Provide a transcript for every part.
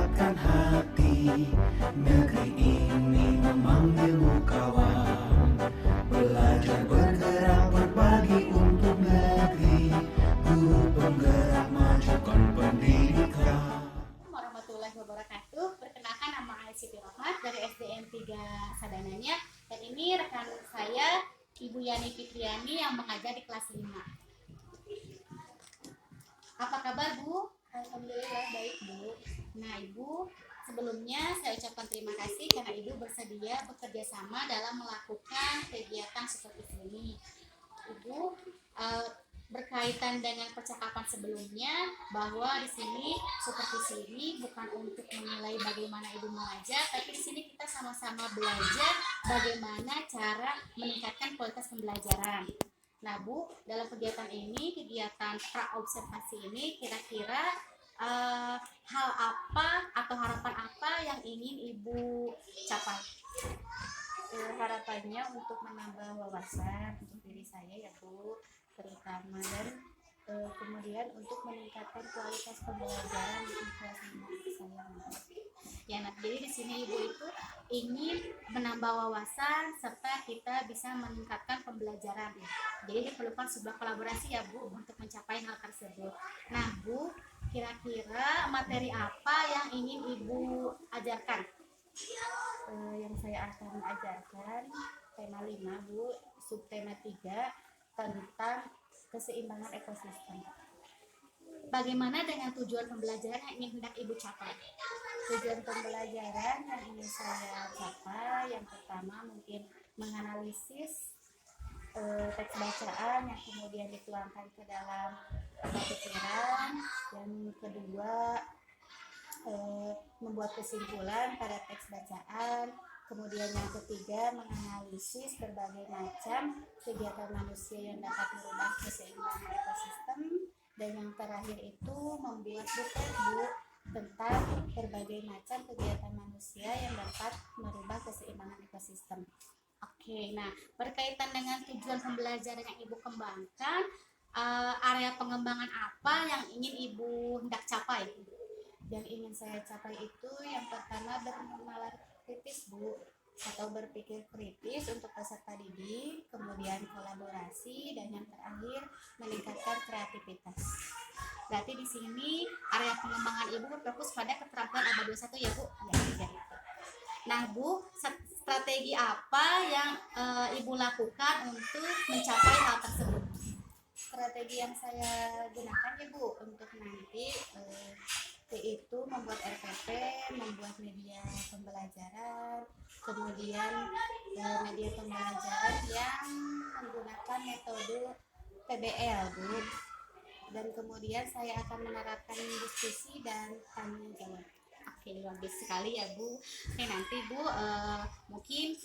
menghangatkan hati. Negeri ini memanggilmu kawan, belajar bergerak berbagi untuk negeri. Guru penggerak majukan pendidikan. Warahmatullahi wabarakatuh. Perkenalkan, nama saya Siti Rohmat dari SDN 3 Sadananya. Dan ini rekan saya Ibu Yani Fitriani yang mengajar di kelas 5. Apa kabar, Bu? Alhamdulillah baik, Bu. Nah, Ibu, sebelumnya saya ucapkan terima kasih karena Ibu bersedia bekerja sama dalam melakukan kegiatan seperti ini. Ibu, berkaitan dengan percakapan sebelumnya bahwa di sini supervisi ini bukan untuk menilai bagaimana Ibu mengajar, tapi di sini kita sama-sama belajar bagaimana cara meningkatkan kualitas pembelajaran. Nah, Bu, dalam kegiatan ini, kegiatan pra-observasi ini, kira-kira hal apa atau harapan apa yang ingin Ibu capai? Harapannya untuk menambah wawasan untuk diri saya ya Bu, terutama, dan kemudian untuk meningkatkan kualitas pembelajaran di kelas 5 saya. Ya, nah, jadi di sini Ibu itu ingin menambah wawasan serta kita bisa meningkatkan pembelajaran. Jadi diperlukan sebuah kolaborasi ya Bu untuk mencapai hal tersebut. Nah, Bu, kira-kira materi apa yang ingin Ibu ajarkan? Yang saya akan ajarkan tema 5 Bu, subtema 3 tentang keseimbangan ekosistem. Bagaimana dengan tujuan pembelajaran yang ingin hendak Ibu capai? Tujuan pembelajaran yang ingin saya capai, yang pertama mungkin menganalisis teks bacaan yang kemudian dituangkan ke dalam pikiran. Yang kedua, membuat kesimpulan pada teks bacaan. Kemudian yang ketiga, menganalisis berbagai macam kegiatan manusia yang dapat merubah keseimbangan ekosistem. Dan yang terakhir itu membuat buku Bu tentang berbagai macam kegiatan manusia yang dapat merubah keseimbangan ekosistem. Oke, nah berkaitan dengan tujuan pembelajaran yang Ibu kembangkan, area pengembangan apa yang ingin Ibu hendak capai? Yang ingin saya capai itu yang pertama bernalar kritis Bu, atau berpikir kritis untuk peserta didik, kemudian kolaborasi, dan yang terakhir meningkatkan kreativitas. Berarti di sini area pengembangan Ibu berfokus pada keterampilan abad 21 ya Bu? Ya. Nah Bu, strategi apa yang Ibu lakukan untuk mencapai hal tersebut? Strategi yang saya gunakan ya Bu untuk nanti yaitu membuat RPP, membuat media pembelajaran, kemudian media pembelajaran yang menggunakan metode PBL Bu, dan kemudian saya akan menerapkan diskusi dan tanya jawab. Oke, bagus sekali ya Bu. Oke, nanti Bu mungkin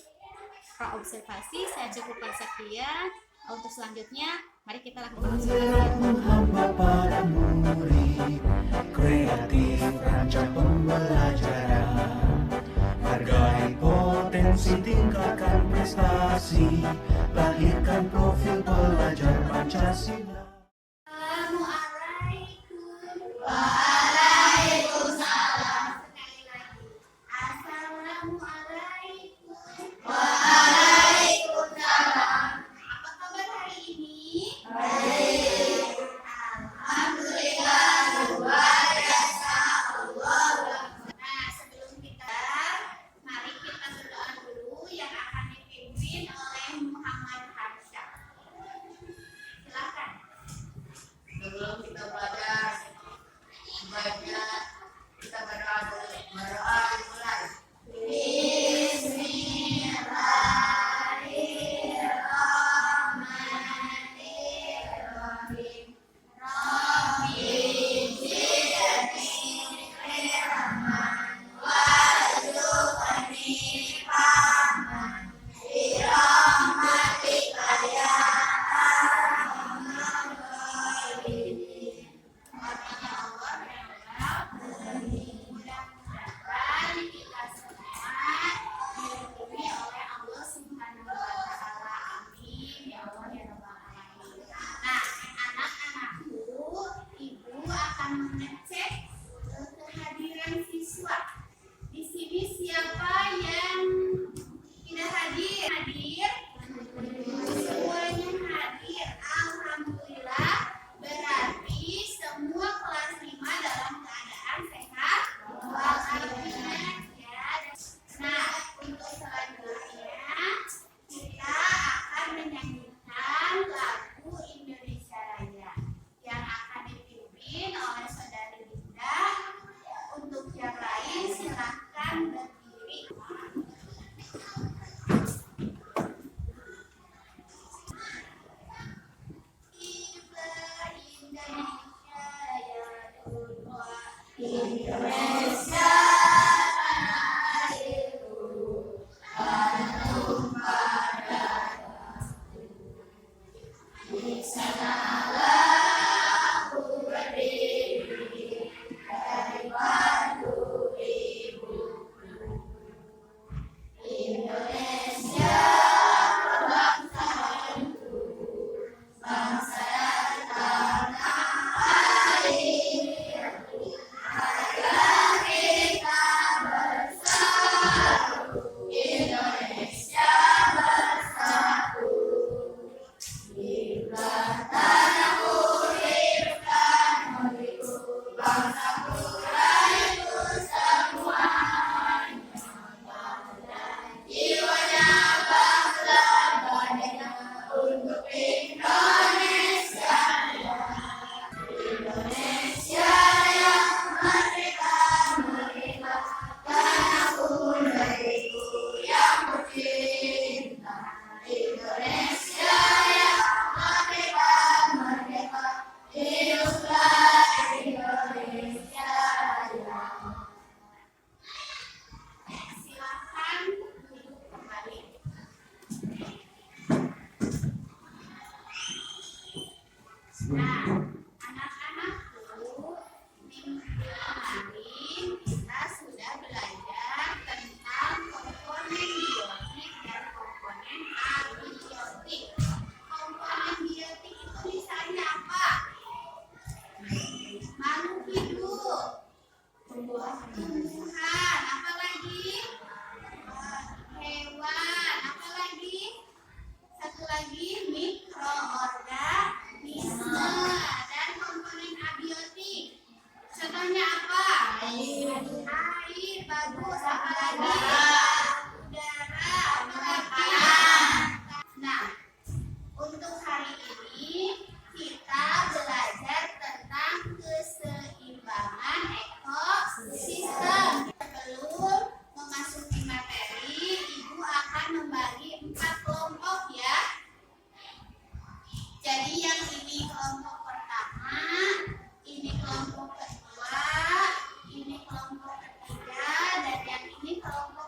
pra-observasi saya cukupkan sekian. Untuk selanjutnya mari kita lakukan Bergerak menghamba para murid, kreatif rancang pembelajaran. Hargai potensi, tingkatkan prestasi, lahirkan profil pelajar Pancasila. Assalamualaikum. Waalaikumsalam. Sekali lagi. Assalamualaikum. Waalaikumsalam. Apa kabar hari ini? Baik. Alhamdulillah, luar biasa. Allahu Akbar. Nah, sebelum mari kita berdoa dulu yang akan dipimpin oleh Muhammad Harsyad. Silakan. siswa. Di sini siapa yang tidak hadir? Hadir? Semuanya hadir. Alhamdulillah. Berarti semua kelas 5 dalam keadaan sehat walafiat ya. Nah, untuk selanjutnya kita akan menyanyikan lagu Indonesia Raya yang akan dipimpin oleh Saudari Linda. Untuk yang lain silahkan berdiri. Indonesia tanah airku, tanah padaku. Di sanalah aku berdiri dari padu ibuku. Indonesia bangsaku, bangsa dan tanah airku. Marilah kita bersatu, Indonesia bersatu. Hiduplah tanahku, hiduplah negeriku, bangsaku, rakyatku semuanya. Jiwanya bangsa merdeka untuk Indonesia. Indonesia yang merdeka, merdeka, tanahku, negeriku yang tercinta. Indonesia yang merdeka, merdeka, hiduplah Indonesia Raya. Silakan duduk kembali. Nah, anak-anakku, minggu kemarin kita sudah belajar tentang komponen biotik dan komponen abiotik. Komponen biotik itu misalnya apa? Makhluk hidup, tumbuhan, apa lagi? Hewan, apa lagi? Satu lagi mikroorganisme. Dan komponen abiotik contohnya apa? Air, bagus. Apa lagi? Udara, apa lagi? Nah, untuk hari ini kita belajar tentang keseimbangan ekosistem. Sebelum memasuki materi, Ibu akan membagi 4 kelompok ya. Jadi yang ini kelompok pertama, ini kelompok kedua, ini kelompok ketiga, dan yang ini kelompok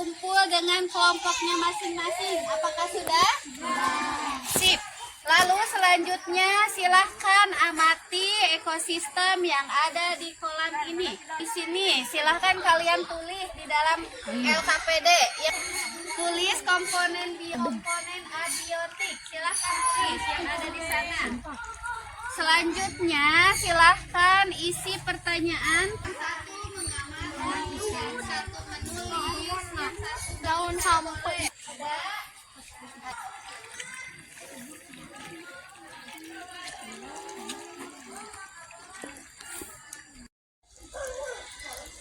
berkumpul dengan kelompoknya masing-masing. Apakah sudah? Sip. Lalu selanjutnya silahkan amati ekosistem yang ada di kolam ini. Di sini silahkan kalian tulis di dalam LKPD. Ya, tulis komponen abiotik. Silahkan tulis yang ada di sana. Selanjutnya silahkan isi pertanyaan. Satu mengamati, yang satu menulis, yang satu daun sampai.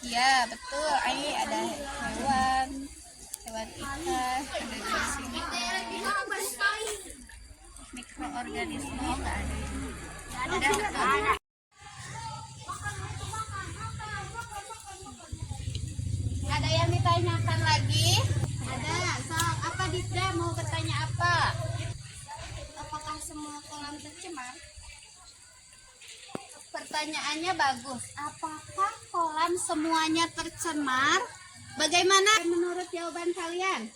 Ya betul, ini ada hewan ikan, ada sini mikroorganisme, nggak ada. Ada. Ada yang ditanyakan lagi? Ada. Sok, apa Didra mau bertanya apa? Apakah semua kolam tercemar? Pertanyaannya bagus. Apakah kolam semuanya tercemar? Bagaimana menurut jawaban kalian?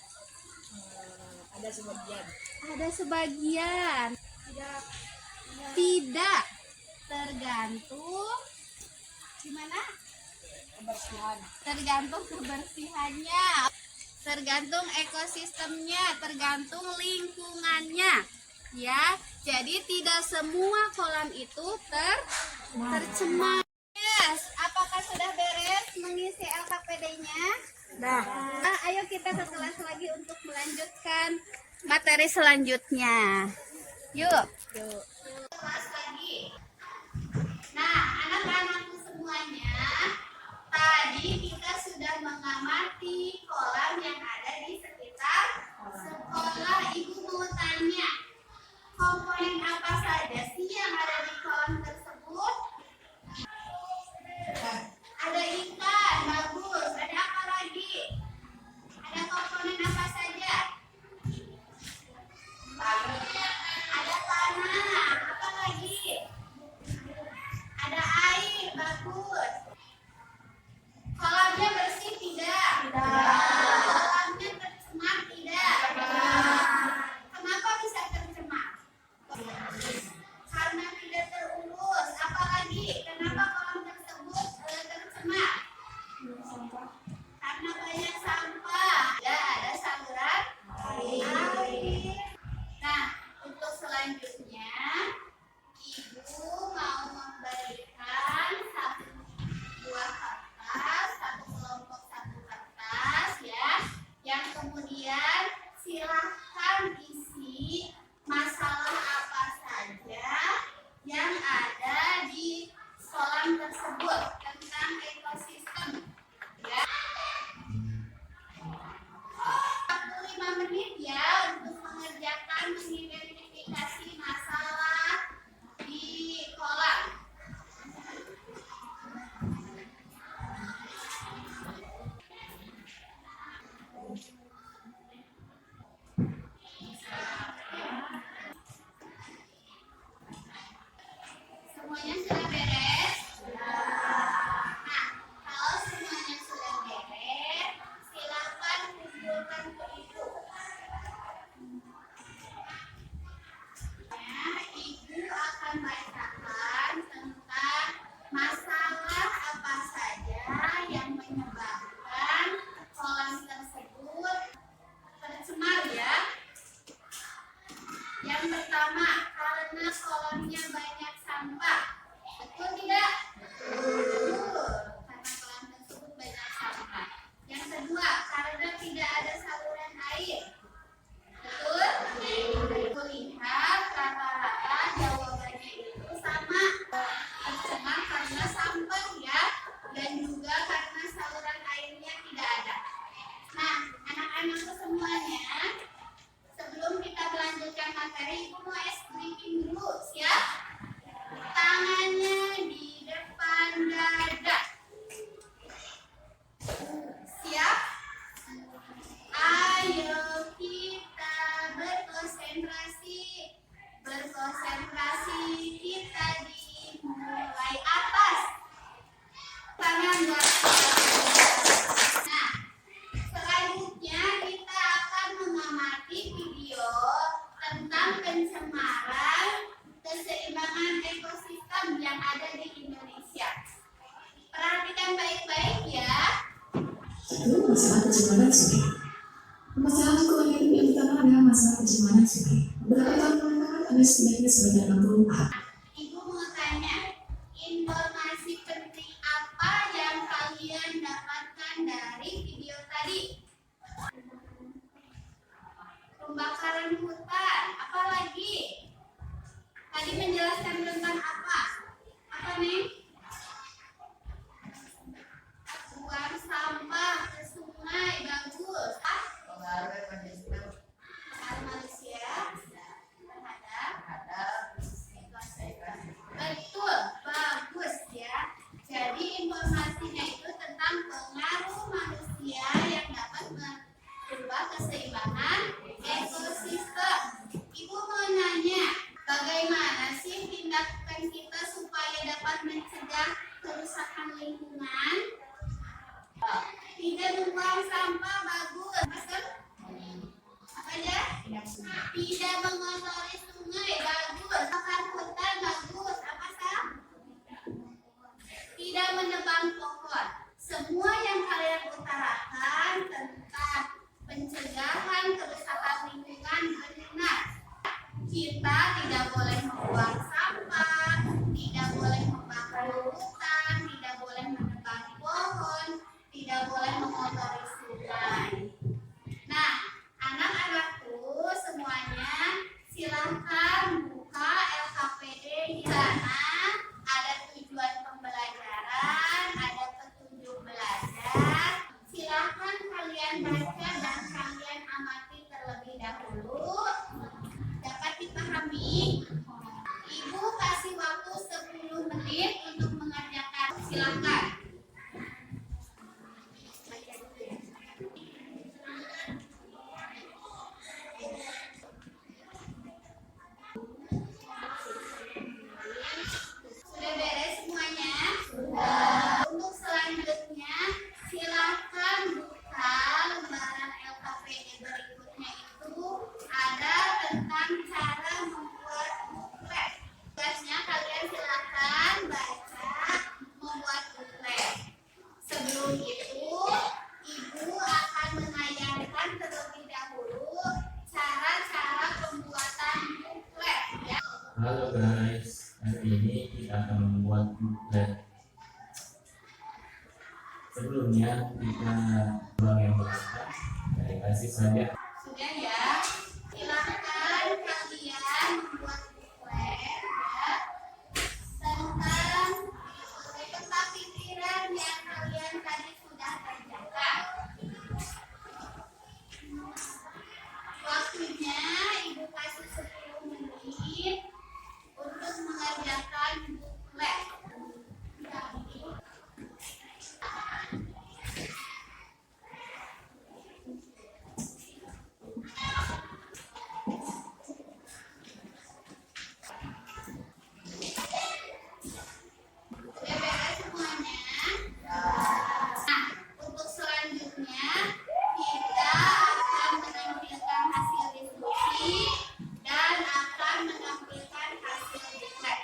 Ada sebagian. Ada sebagian. Tidak. Tergantung gimana? Kebersihan. Tergantung kebersihannya. Tergantung ekosistemnya, tergantung lingkungannya. Ya, jadi tidak semua kolam itu tercemar. Yes, apakah sudah beres mengisi LKPD-nya? Nah, Ayo kita ke kelas lagi untuk melanjutkan materi selanjutnya. Yuk. Kelas lagi. Nah, anak-anakku semuanya, tadi kita sudah mengamati kolam yang ada di sekitar sekolah. Ibu mau tanya, komponen apa saja sih yang ada di kolam tersebut? Ada ikan, bagus. Ada apa lagi? Ada komponen apa saja? Ada tanah. Apa lagi? Ada air, bagus. Kolamnya bersih tidak? Kolamnya tercemar tidak? Kenapa bisa tercemar? Karena tidak terurus. Apalagi kenapa kolam tersebut tercemar? Karena banyak sampah. Ya, ada saluran air. Nah, untuk selanjutnya Ibu mau memberikan satu buah kertas, satu kelompok satu kertas ya, yang kemudian silahkan isi masalah apa saja yang ada di kolam tersebut tentang ekosistem ya. 45 menit ya untuk mengerjakan mengidentifikasi masalah di kolam. Semuanya sudah beres? Nah, kalau semuanya sudah beres, silakan kumpulkan ke ibu. Nah, ibu akan bacakan tentang masalah apa saja yang menyebabkan kolam tersebut tercemar ya. Yang pertama, karena kolamnya banyak sampah. Betul tidak? Betul. Karena kolam tersebut banyak sampah. Yang kedua, karena tidak ada saluran air. Betul? Lihat rata-rata jawabannya itu sama. Tercemar karena sampah ya. Dan juga karena saluran airnya tidak ada. Nah, anak-anakku semuanya, sebelum kita melanjutkan materi, Ibu mau briefing dulu, siap? Tangannya di depan dada. Siap? Ayo kita berkonsentrasi. Berkonsentrasi kita dimulai atas. Tangan belakang. Nah, selanjutnya yang baik-baik ya. Itu masalah kejiwaan sungai. Masalah keluarga itu yang utama adalah masalah kejiwaan sungai. Berapa tahun belakangan Anda sebaiknya sebanyak 64. Ibu mau tanya, informasi penting apa yang kalian dapatkan dari video tadi? Pembakaran hutan, apa lagi? Tadi menjelaskan tentang apa? Apa nih? Buang sampah ke sungai, bagus. Pengaruh manusia terhadap betul, bagus ya. Jadi informasinya itu tentang pengaruh manusia yang dapat merubah keseimbangan ekosistem. Ibu mau nanya, bagaimana sih tindakan kita supaya dapat mencegah kerusakan lingkungan? Tidak membuang sampah, bagus. Masuk? Apa aja? Tidak mengotori sungai, bagus. Bakar hutan, bagus. Apa sah? Tidak menebang pohon. Semua yang kalian utarakan tentang pencegahan kerusakan lingkungan benar. Kita tidak boleh membuang sampah, tidak boleh membakar hutan, tidak boleh menebang pohon, tidak boleh mengotori sungai. Nah, anak-anakku semuanya silahkan buka LKPD di sana. Ada tujuan pembelajaran, ada petunjuk belajar. Silahkan kalian baca dan kalian amati terlebih dahulu. Dapat dipahami? Ibu kasih waktu 10 menit untuk mengerjakan. Silahkan. Sudah beres semuanya? Sudah. Untuk selanjutnya, silahkan buka lembaran LKPD berikutnya itu ada tentang cara membuat buklet. Tugasnya kalian silahkan baca membuat buklet. Sebelum itu, Ibu akan menayangkan terlebih dahulu cara-cara pembuatan buklet ya. Halo guys, hari ini kita akan membuat buklet. Sebelumnya kita buang yang bersih, dari kasih saja. Sudah ya, silahkan kalian membuat buklet ya tentang pikiran yang kalian tadi sudah kerjakan. Waktunya Ibu kasih 10 menit untuk mengerjakan buklet. Sudah beres semuanya? Nah, untuk selanjutnya kita akan menampilkan hasil diskusi dan akan menampilkan hasil buklet.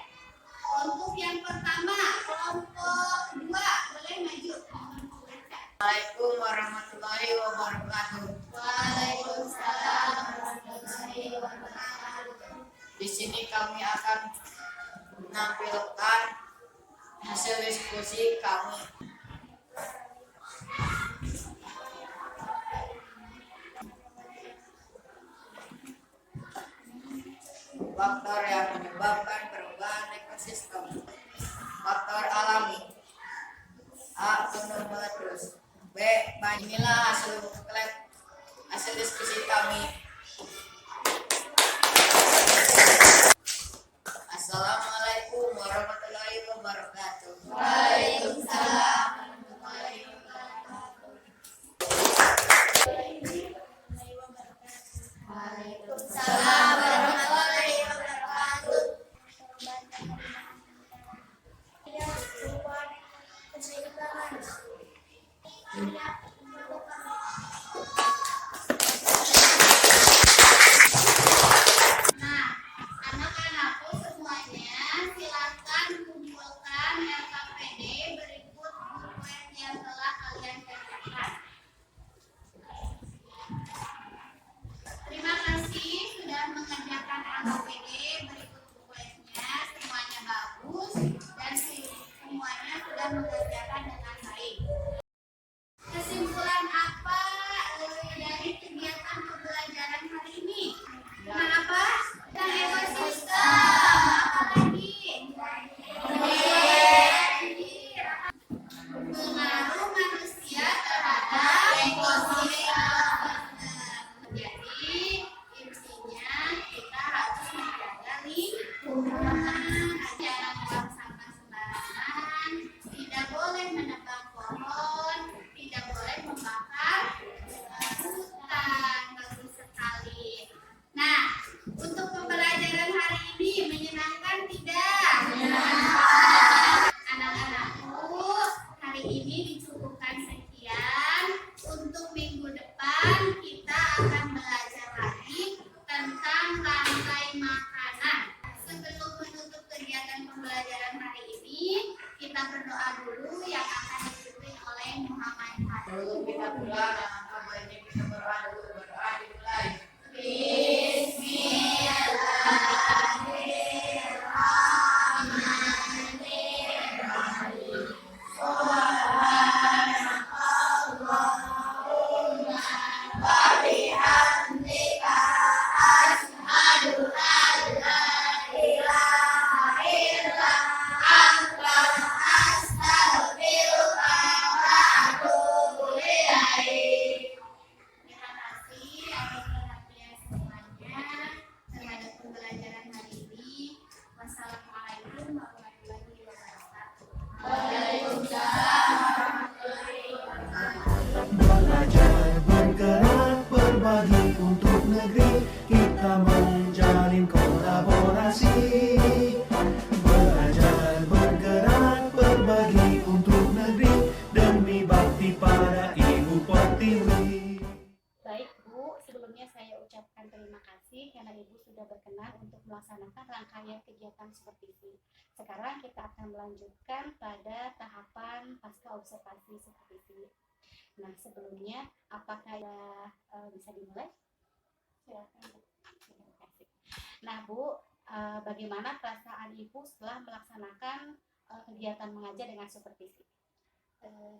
Untuk yang pertama, kelompok 2 boleh maju. Assalamualaikum warahmatullahi wabarakatuh. Waalaikumsalam warahmatullahi wabarakatuh. Di sini kami akan menampilkan hasil diskusi kami. Faktor yang menyebabkan perubahan ekosistem. Faktor alami. A. Gunung meletus. B. Inilah hasil buklet hasil diskusi kami. Assalamualaikum warahmatullahi wabarakatuh. Waalaikumsalam warahmatullahi wabarakatuh. Waalaikumsalam warahmatullahi wabarakatuh. Nah, anak-anakku semuanya silakan kumpulkan LKPD berikut buklet dicukupkan sekian. Untuk minggu depan kita akan belajar lagi tentang rantai makanan. Sebelum menutup kegiatan pembelajaran hari ini, kita berdoa dulu yang akan dipimpin oleh Muhammad Fadil. Sebelum kita pulang, alangkah baiknya kita berdoa dimulai. Terima kasih atas perhatian semuanya terhadap pembelajaran hari ini. Wassalamualaikum warahmatullahi wabarakatuh. Belajar bergerak berbagi untuk negeri, kita menjalin kolaborasi. Belajar bergerak berbagi untuk negeri, demi bakti pada Ibu Pertiwi. Baik Bu, sebelumnya saya ucapkan terima kasih karena Ibu sudah berkenan untuk melaksanakan rangkaian kegiatan seperti ini. Sekarang kita akan melanjutkan pada tahapan pasca observasi seperti ini. Nah, sebelumnya apakah bisa dimulai? Silakan Bu. Terima kasih. Nah Bu, bagaimana perasaan Ibu setelah melaksanakan kegiatan mengajar dengan supervisi?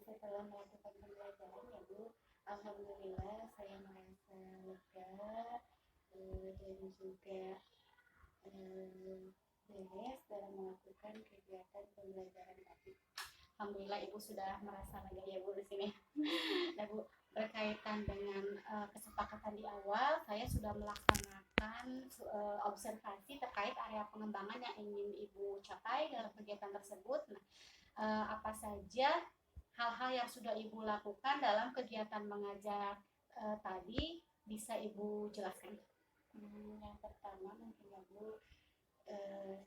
Setelah melakukan pembelajaran ya Bu, alhamdulillah saya merasa lega dan juga beres dalam melakukan kegiatan pembelajaran tadi. Alhamdulillah Ibu sudah merasa lega ya Bu di sini. Nah Bu, berkaitan dengan kesepakatan di awal, saya sudah melaksanakan observasi terkait area pengembangan yang ingin Ibu capai dalam kegiatan tersebut. Nah, apa saja hal-hal yang sudah Ibu lakukan dalam kegiatan mengajar tadi, bisa Ibu jelaskan? Yang pertama mungkin ya Bu,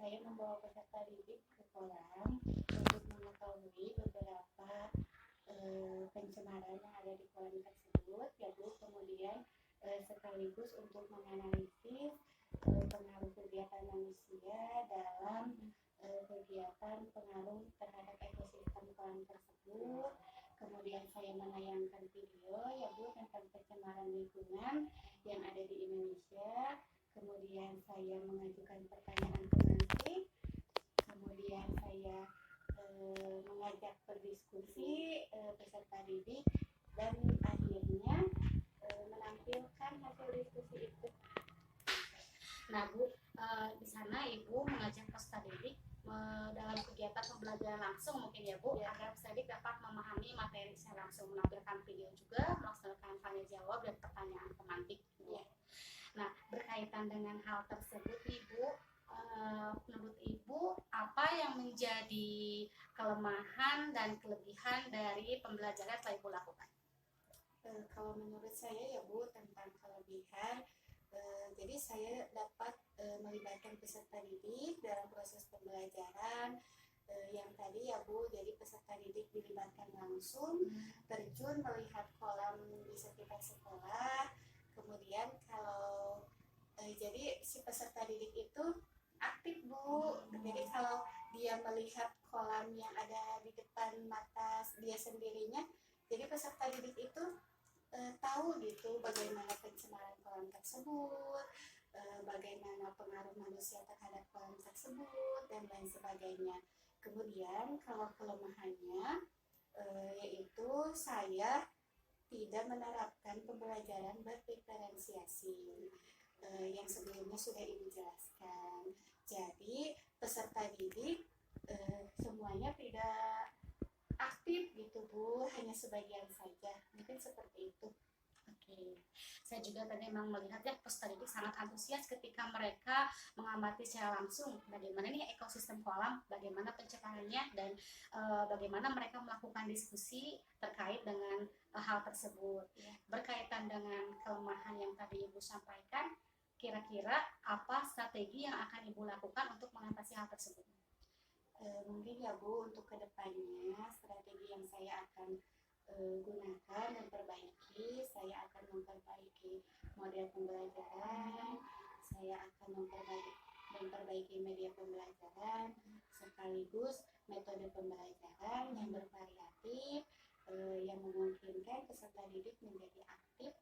saya membawa peserta didik ke kolam untuk mengetahui beberapa pencemaran yang ada di kolam tersebut ya Bu. Kemudian sekaligus untuk menganalisis pengaruh kegiatan manusia dalam kegiatan pengaruh terhadap ekosistem kolam tersebut. Kemudian saya menayangkan video ya Bu tentang pencemaran lingkungan yang ada di Indonesia. Kemudian saya mengajukan pertanyaan pemantik. Kemudian saya mengajak berdiskusi peserta didik dan akhirnya menampilkan hasil diskusi itu. Nah Bu, di sana Ibu mengajak peserta didik dalam kegiatan pembelajaran langsung mungkin ya Bu, agar peserta didik dapat memahami materi secara langsung, menampilkan video juga, melaksanakan tanya jawab dan pertanyaan pemantik ya. Nah, berkaitan dengan hal tersebut nih Bu, menurut Ibu apa yang menjadi kelemahan dan kelebihan dari pembelajaran yang telah Ibu lakukan? Kalau menurut saya ya Bu, tentang kelebihan, jadi saya dapat melibatkan peserta didik dalam proses pembelajaran yang tadi ya Bu, jadi peserta didik dilibatkan langsung, terjun melihat kolam di sekitar sekolah. Kemudian kalau jadi si peserta didik itu aktif Bu, jadi kalau dia melihat kolam yang ada di depan mata dia sendirinya, jadi peserta didik itu tahu gitu bagaimana pencemaran kolam tersebut, bagaimana pengaruh manusia terhadap kolam tersebut dan lain sebagainya. Kemudian kalau kelemahannya yaitu saya tidak menerapkan pembelajaran berdiferensiasi yang sebelumnya sudah Ibu jelaskan. Jadi peserta didik semuanya tidak aktif gitu Bu, hanya sebagian saja, mungkin seperti itu. Oke, saya juga tadi memang melihat ya peserta didik sangat antusias ketika mereka mengamati secara langsung bagaimana nih ekosistem kolam, bagaimana pencemarannya, dan bagaimana mereka melakukan diskusi terkait dengan hal tersebut. Berkaitan dengan kelemahan yang tadi Ibu sampaikan, kira-kira apa strategi yang akan Ibu lakukan untuk mengatasi hal tersebut? Mungkin ya Bu, untuk kedepannya strategi yang saya akan gunakan dan perbaiki, saya akan memperbaiki model pembelajaran, saya akan memperbaiki media pembelajaran, sekaligus metode pembelajaran yang bervariatif, yang memungkinkan peserta didik menjadi aktif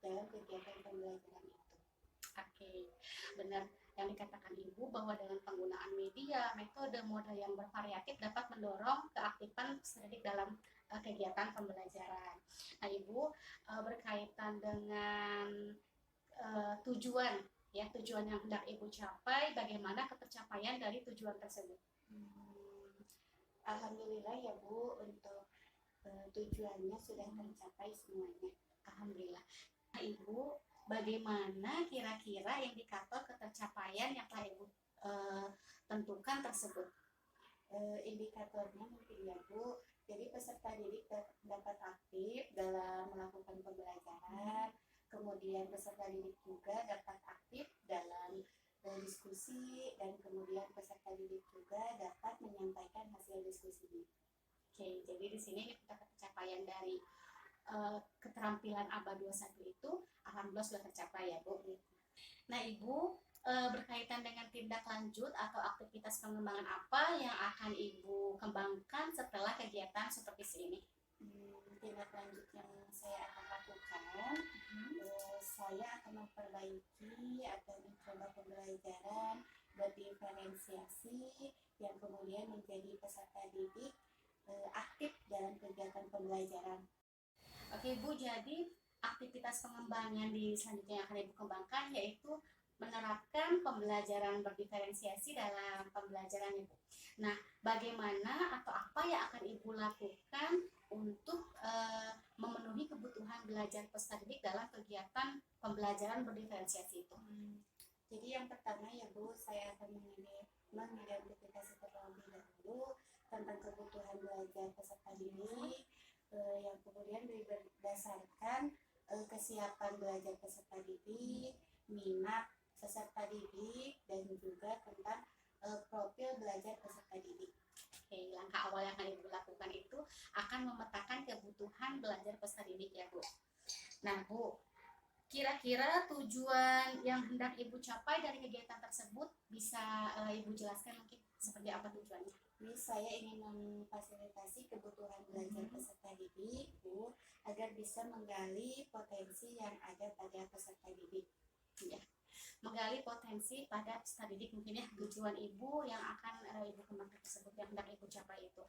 dalam kegiatan pembelajaran itu. Oke, benar yang dikatakan Ibu bahwa dengan penggunaan media, metode, model yang bervariatif dapat mendorong keaktifan peserta didik dalam kegiatan pembelajaran. Nah, Ibu berkaitan dengan tujuan tujuan yang hendak Ibu capai, bagaimana ketercapaian dari tujuan tersebut? Alhamdulillah ya Bu, untuk tujuannya sudah tercapai semuanya. Alhamdulillah. Nah, Ibu, bagaimana kira-kira indikator ketercapaian yang telah Ibu tentukan tersebut? Indikatornya mungkin ya Bu, jadi peserta didik dapat aktif dalam melakukan pembelajaran, kemudian peserta didik juga dapat aktif dalam diskusi, dan kemudian peserta didik juga dapat menyampaikan hasil diskusinya. Oke, jadi di sini kita pencapaian dari keterampilan ABA 21 itu alhamdulillah sudah tercapai ya Bu. Nah, Ibu berkaitan dengan tindak lanjut atau aktivitas pengembangan apa yang akan Ibu kembangkan setelah kegiatan seperti ini? Tindak lanjut yang saya akan lakukan, saya akan memperbaiki atau mencoba pembelajaran berdiferensiasi yang kemudian menjadi peserta didik aktif dalam kegiatan pembelajaran. Oke Bu, jadi aktivitas pengembangan di selanjutnya yang akan Ibu kembangkan yaitu menerapkan pembelajaran berdiferensiasi dalam pembelajaran Ibu. Nah, bagaimana atau apa yang akan Ibu lakukan untuk memenuhi kebutuhan belajar peserta didik dalam kegiatan pembelajaran berdiferensiasi itu? Jadi yang pertama ya Bu, saya akan mengidentifikasi terlebih dahulu tentang kebutuhan belajar peserta didik, yang kemudian berdasarkan kesiapan belajar peserta didik, minat peserta didik, dan juga tentang profil belajar peserta didik. Oke, langkah awal yang akan Ibu lakukan itu akan memetakan kebutuhan belajar peserta didik ya Bu. Nah Bu, kira-kira tujuan yang hendak Ibu capai dari kegiatan tersebut bisa Ibu jelaskan mungkin seperti apa tujuannya? Ini saya ingin memfasilitasi kebutuhan belajar peserta didik Bu, agar bisa menggali potensi yang ada pada peserta didik. Ya, menggali potensi pada peserta didik mungkin ya tujuan Ibu yang akan Ibu kembangkan tersebut yang hendak Ibu capai itu.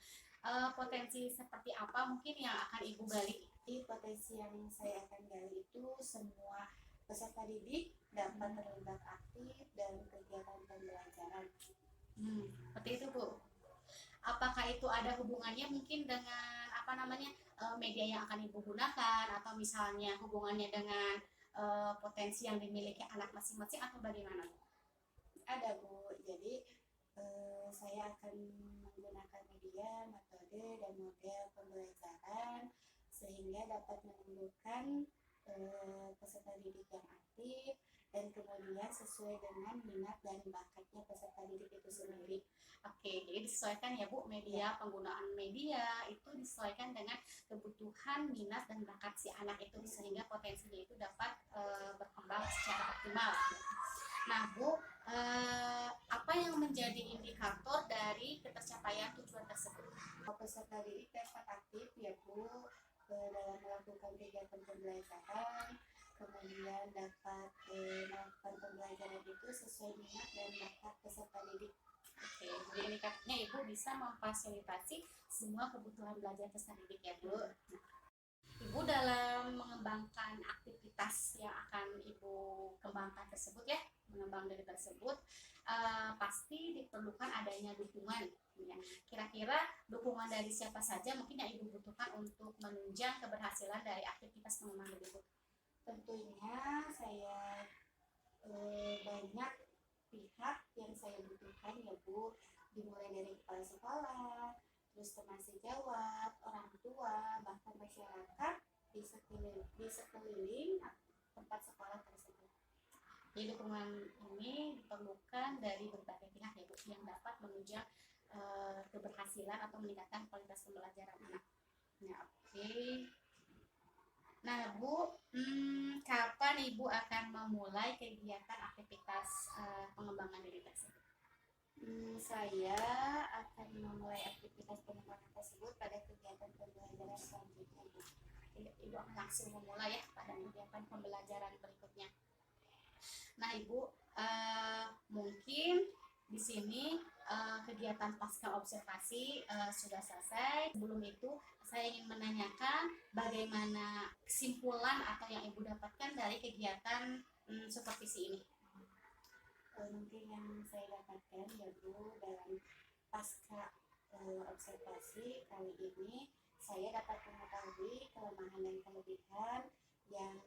Potensi seperti apa mungkin yang akan Ibu gali? Di potensi yang saya akan gali itu semua peserta didik dapat terlibat aktif dalam kegiatan pembelajaran. Seperti itu Bu. Apakah itu ada hubungannya mungkin dengan media yang akan Ibu gunakan atau misalnya hubungannya dengan potensi yang dimiliki anak masing-masing atau bagaimana Bu? Ada Bu, jadi saya akan menggunakan media, metode, dan model pembelajaran sehingga dapat menumbuhkan peserta didik yang aktif dan kemudian sesuai dengan minat dan bakatnya peserta didik itu sendiri. Oke, jadi disesuaikan ya Bu, media, penggunaan media itu disesuaikan dengan kebutuhan, minat, dan bakat si anak itu sehingga potensinya itu dapat berkembang secara optimal. Nah Bu, apa yang menjadi indikator dari ketercapaian tujuan tersebut? Peserta didik dapat aktif ya Bu dalam melakukan kegiatan pembelajaran, kemudian dapat melakukan pembelajaran itu sesuai minat dan bakat peserta didik. Oke, jadi indikatornya Ibu bisa memfasilitasi semua kebutuhan belajar peserta didik ya Bu. Ibu dalam mengembangkan aktivitas yang akan Ibu kembangkan tersebut ya, mengembang dari tersebut pasti diperlukan adanya dukungan ya. Kira-kira dukungan dari siapa saja mungkin yang Ibu butuhkan untuk menunjang keberhasilan dari aktivitas pengembangan Ibu? Tentunya saya banyak pihak yang saya butuhkan ya Bu, dimulai dari kepala sekolah, terus teman sejawat, orang tua, bahkan masyarakat di sekeliling tempat sekolah tersebut. Jadi dukungan ini diperlukan dari berbagai pihak ya Bu, yang dapat menunjang keberhasilan atau meningkatkan kualitas pembelajaran anak. Nah, oke. Nah, Bu, kapan Ibu akan memulai kegiatan aktivitas pengembangan diri tersebut? Saya akan memulai aktivitas pengembangan tersebut pada kegiatan pembelajaran selanjutnya, Bu. Ibu akan langsung memulai ya pada kegiatan pembelajaran berikutnya. Nah, Ibu, mungkin di sini kegiatan pasca observasi sudah selesai. Sebelum itu, saya ingin menanyakan bagaimana kesimpulan atau yang Ibu dapatkan dari kegiatan supervisi ini. Mungkin yang saya dapatkan ya Bu, dalam pasca observasi kali ini saya dapat mengetahui kelemahan dan kelebihan yang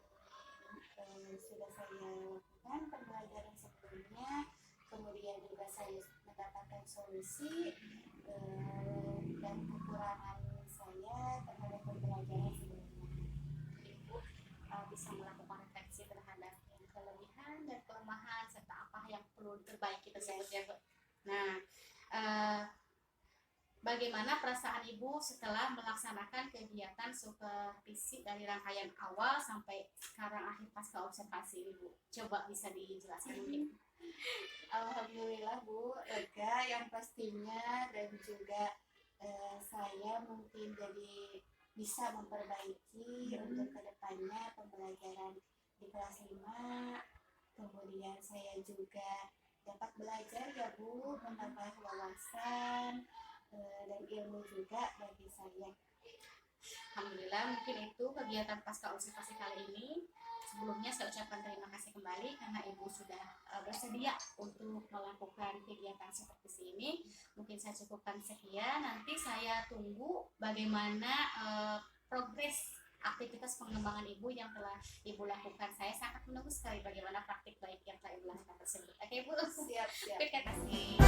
sudah saya lakukan pembelajaran sebelumnya, kemudian juga saya mendapatkan solusi dan kekurangan saya terhadap pembelajaran sebelumnya. Ibu bisa melakukan refleksi terhadap yang kelebihan dan kelemahan serta apa yang perlu diperbaiki tersebut ya, Bu. Nah, bagaimana perasaan Ibu setelah melaksanakan kegiatan supervisi dari rangkaian awal sampai sekarang akhir pasca observasi ini, Bu? Coba bisa dijelaskan mungkin. Alhamdulillah Bu, lega yang pastinya, dan juga saya mungkin jadi bisa memperbaiki untuk kedepannya pembelajaran di kelas 5. Kemudian saya juga dapat belajar ya Bu, menambah wawasan dan ilmu juga bagi saya. Alhamdulillah, mungkin itu kegiatan pasca observasi kali ini. Sebelumnya saya ucapkan terima kasih kembali karena Ibu sudah bersedia untuk melakukan kegiatan supervisi ini. Mungkin saya cukupkan sekian. Nanti saya tunggu bagaimana progres aktivitas pengembangan Ibu yang telah Ibu lakukan. Saya sangat menunggu sekali bagaimana praktik baik yang telah Ibu lakukan tersebut. Oke, Bu. Siap. Terima kasih.